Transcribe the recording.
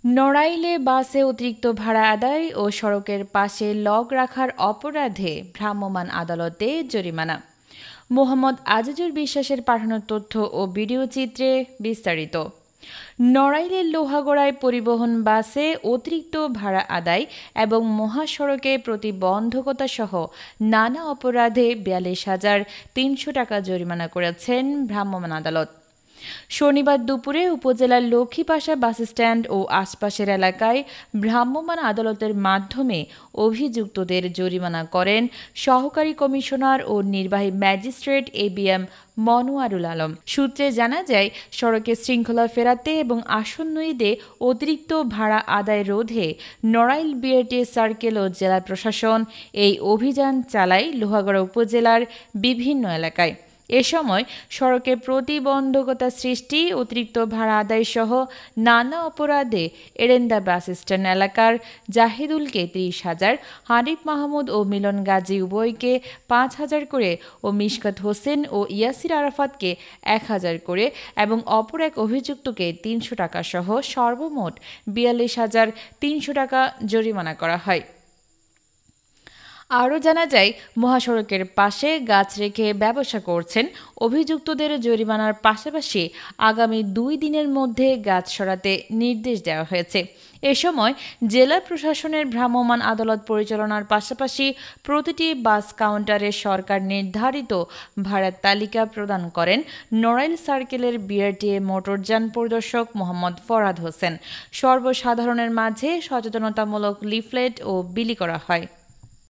নড়াইলে বাসে অতিরিক্ত ভাড়া আদায় ও সড়কের পাশে লগ রাখার অপরাধে ভ্রাম্যমাণ আদালতে জরিমানা। মোহাম্মদ আজিজুর বিশ্বাসের পাঠানো তথ্য ও ভিডিও চিত্রে বিস্তারিত। নড়াইলের লোহাগড়ায় পরিবহন বাসে অতিরিক্ত ভাড়া আদায় এবং মহাসড়কে প্রতিবন্ধকতা সহ নানা অপরাধে ৪২,৩০০ টাকা জরিমানা করেছেন ভ্রাম্যমাণ আদালত। শনিবার দুপুরে উপজেলার লক্ষ্মীপাশা বাসস্ট্যান্ড ও আশপাশের এলাকায় ভ্রাম্যমাণ আদালতের মাধ্যমে অভিযুক্তদের জরিমানা করেন সহকারী কমিশনার ও নির্বাহী ম্যাজিস্ট্রেট এবিএম মনোয়ারুল আলম। সূত্রে জানা যায়, সড়কে শৃঙ্খলা ফেরাতে এবং আসন্ন ঈদে অতিরিক্ত ভাড়া আদায় রোধে নড়াইল বিআরটিএ সার্কেল ও জেলা প্রশাসন এই অভিযান চালায় লোহাগড়া উপজেলার বিভিন্ন এলাকায়। এ সময় সড়কে প্রতিবন্ধকতা সৃষ্টি, অতিরিক্ত ভাড়া আদায় সহ নানা অপরাধে এরেন্দা বাস স্ট্যান্ড এলাকার জাহিদুলকে ৩০,০০০, হানিফ মাহমুদ ও মিলন গাজী উভয়কে ৫,০০০ করে ও মিশকাত হোসেন ও ইয়াসির আরাফাতকে ১,০০০ করে এবং অপর এক অভিযুক্তকে ৩০০ টাকা সহ সর্বমোট ৪২,৩০০ টাকা জরিমানা করা হয়। আরও জানা যায়, মহাসড়কের পাশে গাছ রেখে ব্যবসা করছেন অভিযুক্তদের জরিমানার পাশাপাশি আগামী ২ দিনের মধ্যে গাছ সরাতে নির্দেশ দেওয়া হয়েছে। এ সময় জেলা প্রশাসনের ভ্রাম্যমাণ আদালত পরিচালনার পাশাপাশি প্রতিটি বাস কাউন্টারে সরকার নির্ধারিত ভাড়ার তালিকা প্রদান করেন নড়াইল সার্কেলের বিআরটিএ মোটরযান পরিদর্শক মোহাম্মদ ফরহাদ হোসেন। সর্বসাধারণের মাঝে সচেতনতামূলক লিফলেট ও বিলি করা হয়।